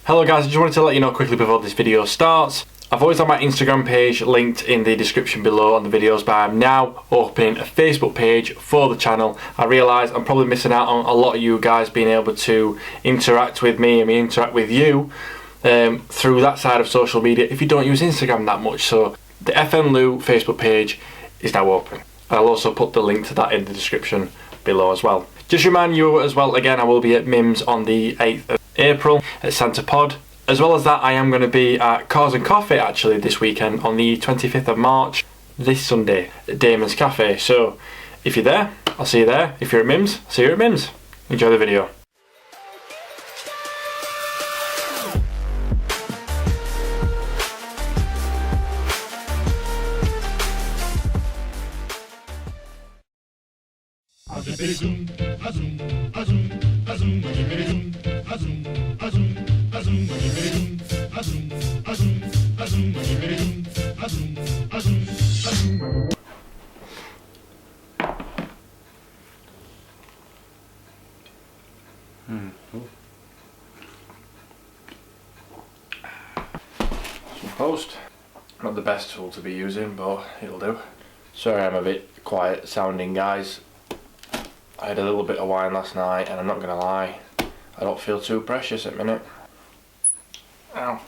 Hello guys, I just wanted to let you know quickly before this video starts. I've always had my Instagram page linked in the description below on the videos, but I'm now opening a Facebook page for the channel. I realise I'm probably missing out on a lot of you guys being able to interact with me and me interact with you through that side of social media if you don't use Instagram that much. So the FN2 Facebook page is now open. I'll also put the link to that in the description below as well. Just remind you as well, again, I will be at MIMS on the 8th of April at Santa Pod. As well as that, I am going to be at Cars and Coffee actually this weekend on the 25th of March, this Sunday, at Damon's Cafe. So if you're there, I'll see you there. If you're at MIMS, I'll see you at MIMS. Enjoy the video. Some post. Not the best tool to be using, but it'll do. Sorry I'm a bit quiet sounding, guys. I had a little bit of wine last night and I'm not gonna lie, I don't feel too precious at the minute. Ow.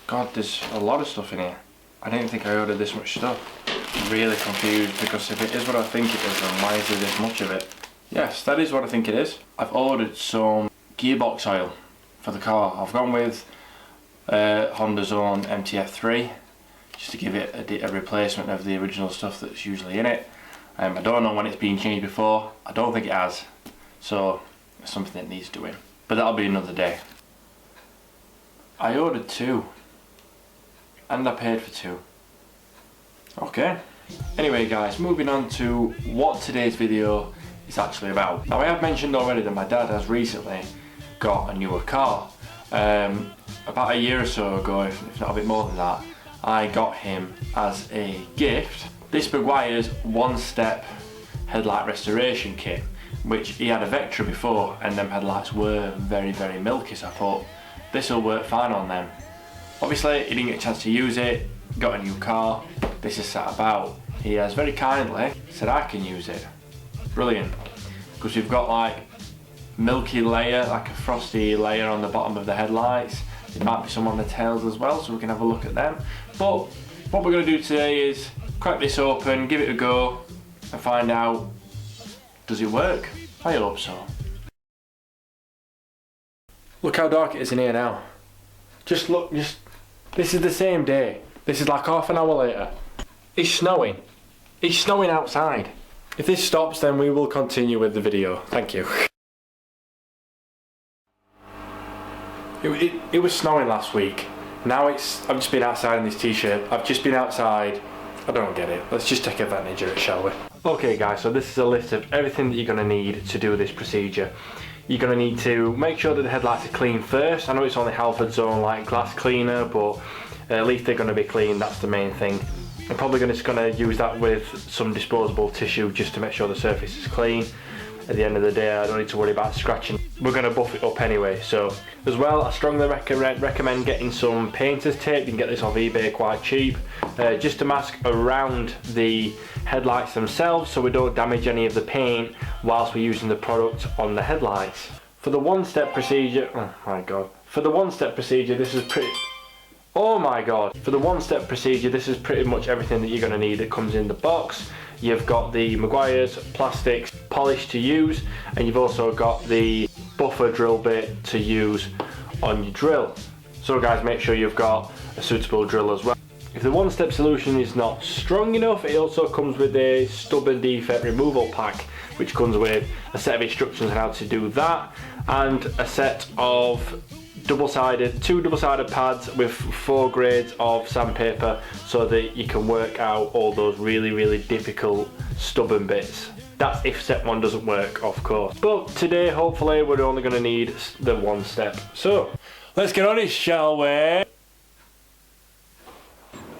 God, there's a lot of stuff in here. I didn't think I ordered this much stuff. I'm really confused because if it is what I think it is, then why is there this much of it? Yes, that is what I think it is. I've ordered some gearbox oil for the car. I've gone with Honda's own MTF3 just to give it a replacement of the original stuff that's usually in it. I don't know when it's been changed before. I don't think it has, so it's something that needs doing, but that'll be another day. I ordered 2 and I paid for 2. Okay, anyway guys, moving on to what today's video is actually about. Now I have mentioned already that my dad has recently got a newer car. About a year or so ago, if not a bit more than that, I got him as a gift this Meguiar's one-step headlight restoration kit, which he had a Vectra before and them headlights were very milky, so I thought this will work fine on them. Obviously he didn't get a chance to use it, got a new car, this is sat about. He has very kindly said I can use it. Brilliant, because we've got like milky layer, like a frosty layer on the bottom of the headlights. There might be some on the tails as well, so we can have a look at them. But what we're going to do today is crack this open, give it a go and find out, does it work? I hope so. Look how dark it is in here now. Just look, this is the same day. This is like half an hour later. It's snowing. It's snowing outside. If this stops, then we will continue with the video. Thank you. It was snowing last week. Now I've just been outside in this t-shirt. I've just been outside. I don't get it. Let's just take advantage of it, shall we? Okay guys, so this is a list of everything that you're going to need to do this procedure. You're going to need to make sure that the headlights are clean first. I know it's only Halford's own like glass cleaner, but at least they're going to be clean, that's the main thing. I'm probably just going to use that with some disposable tissue just to make sure the surface is clean. At the end of the day, I don't need to worry about scratching. We're going to buff it up anyway. So as well, I strongly recommend getting some painter's tape. You can get this off eBay quite cheap, just to mask around the headlights themselves so we don't damage any of the paint whilst we're using the product on the headlights. For the one-step procedure, oh my god, for the one-step procedure this is pretty, oh my god, for the one-step procedure this is pretty much everything that you're going to need that comes in the box. You've got the Meguiar's plastics polish to use, and you've also got the buffer drill bit to use on your drill. So guys, make sure you've got a suitable drill as well. If the one-step solution is not strong enough, it also comes with a stubborn defect removal pack, which comes with a set of instructions on how to do that, and a set of two double-sided pads with 4 grades of sandpaper so that you can work out all those really difficult stubborn bits. That's if step 1 doesn't work, of course. But today, hopefully, we're only going to need the one step. So, let's get on it, shall we?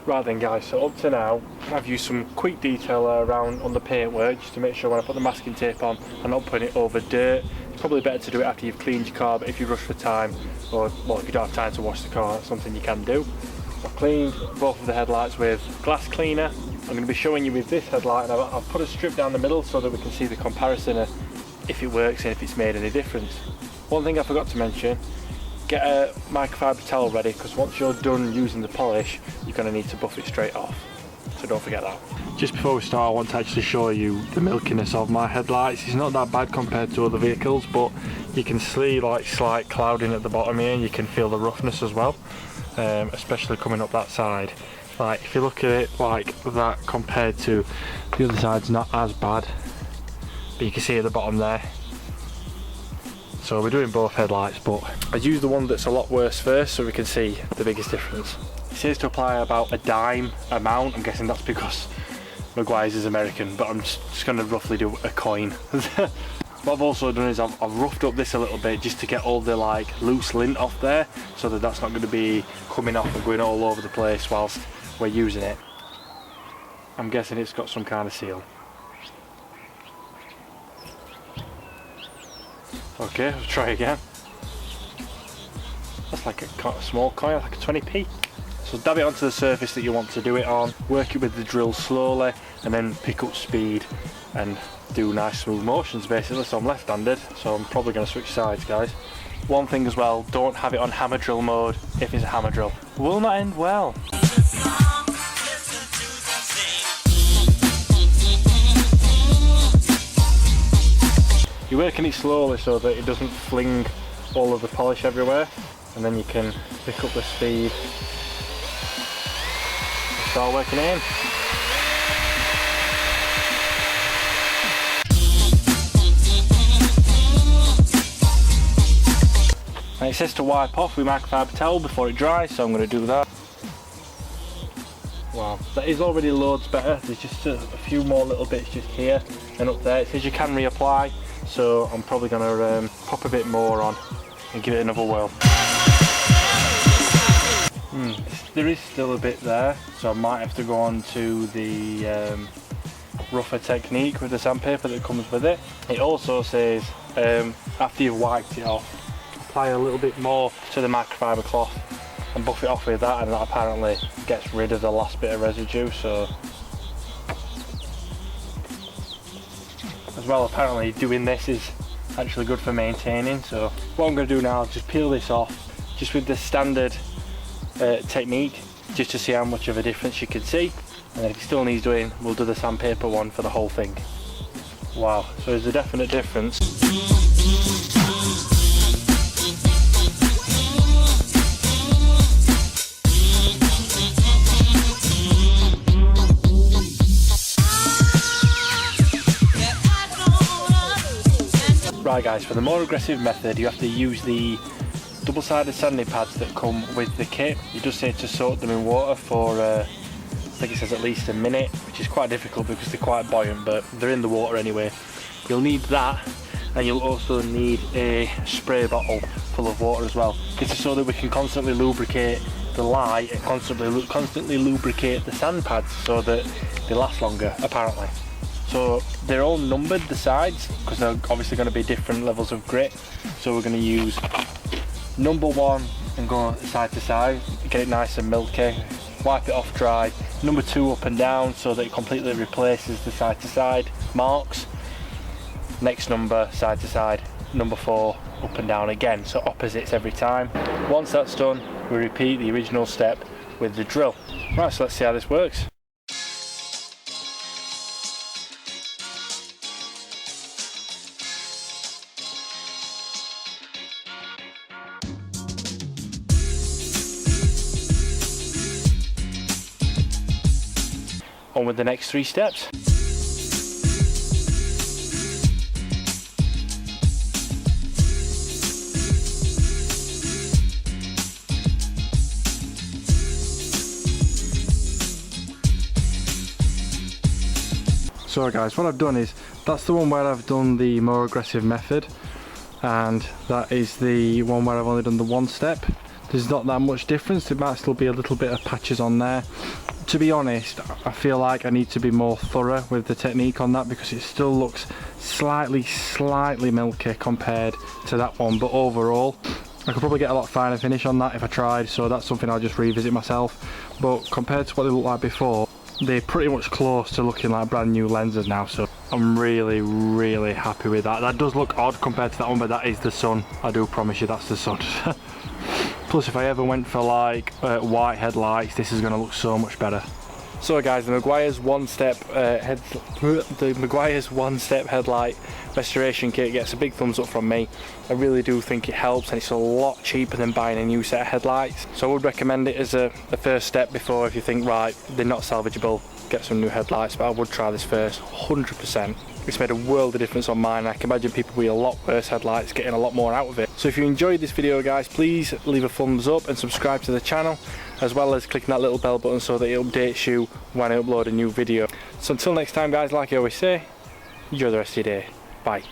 Right then guys, so up to now I've used some quick detail around on the paintwork just to make sure when I put the masking tape on I'm not putting it over dirt. Probably better to do it after you've cleaned your car, but if you rush for time, or well, if you don't have time to wash the car, that's something you can do. I've cleaned both of the headlights with glass cleaner. I'm going to be showing you with this headlight, and I've put a strip down the middle so that we can see the comparison of if it works and if it's made any difference. One thing I forgot to mention, get a microfiber towel ready, because once you're done using the polish, you're going to need to buff it straight off. So don't forget that. Just before we start, I want to actually show you the milkiness of my headlights. It's not that bad compared to other vehicles, but you can see like slight clouding at the bottom here, and you can feel the roughness as well, especially coming up that side. Like if you look at it like that compared to the other side's not as bad, but you can see at the bottom there. So we're doing both headlights, but I use the one that's a lot worse first so we can see the biggest difference. It says to apply about a dime amount. I'm guessing that's because Meguiar's is American, but I'm just going to roughly do a coin. What I've also done is I've roughed up this a little bit just to get all the like loose lint off there, so that that's not going to be coming off and going all over the place whilst we're using it. I'm guessing it's got some kind of seal. Okay, let's try again. That's like a small coin, like a 20p. So dab it onto the surface that you want to do it on, work it with the drill slowly, and then pick up speed and do nice smooth motions basically. So I'm left-handed, so I'm probably going to switch sides, guys. One thing as well, don't have it on hammer drill mode if it's a hammer drill. Will not end well. You're working it slowly so that it doesn't fling all of the polish everywhere, and then you can pick up the speed. Start working it in. And it says to wipe off with microfiber towel before it dries, so I'm going to do that. Wow, that is already loads better. There's just a few more little bits just here and up there. It says you can reapply, so I'm probably going to pop a bit more on and give it another whirl. There is still a bit there, so I might have to go on to the rougher technique with the sandpaper that comes with it. It also says after you've wiped it off, apply a little bit more to the microfiber cloth and buff it off with that, and that apparently gets rid of the last bit of residue. So as well, apparently doing this is actually good for maintaining. So what I'm going to do now is just peel this off just with the standard technique, just to see how much of a difference you can see, and then if it still needs doing, we'll do the sandpaper one for the whole thing. Wow, so there's a definite difference. Right guys, for the more aggressive method you have to use the double-sided sanding pads that come with the kit. You just say to soak them in water for, I think it says at least a minute, which is quite difficult because they're quite buoyant, but they're in the water anyway. You'll need that, and you'll also need a spray bottle full of water as well. This is so that we can constantly lubricate the light and constantly lubricate the sand pads so that they last longer, apparently. So they're all numbered, the sides, because they're obviously going to be different levels of grit. So we're going to use number 1 and go side to side, get it nice and milky, wipe it off dry. Number 2 up and down so that it completely replaces the side to side marks. Next number side to side, number 4 up and down again, so opposites every time. Once that's done, we repeat the original step with the drill. Right, so let's see how this works. On with the next 3 steps. So guys, what I've done is, that's the one where I've done the more aggressive method. and that is the one where I've only done the one step. There's not that much difference, there might still be a little bit of patches on there. To be honest, I feel like I need to be more thorough with the technique on that because it still looks slightly milky compared to that one, but overall I could probably get a lot finer finish on that if I tried, so that's something I'll just revisit myself. But compared to what they looked like before, they're pretty much close to looking like brand new lenses now, so I'm really happy with that. That does look odd compared to that one, but that is the sun. I do promise you that's the sun. Plus if I ever went for like white headlights, this is going to look so much better. So guys, the Meguiar's one-step headlight restoration kit gets a big thumbs up from me. I really do think it helps, and it's a lot cheaper than buying a new set of headlights. So I would recommend it as a first step before, if you think, right, they're not salvageable, get some new headlights, but I would try this first, 100%. It's made a world of difference on mine. I can imagine people with a lot worse headlights getting a lot more out of it. So if you enjoyed this video guys, please leave a thumbs up and subscribe to the channel, as well as clicking that little bell button so that it updates you when I upload a new video. So until next time guys, like I always say, enjoy the rest of your day. Bye.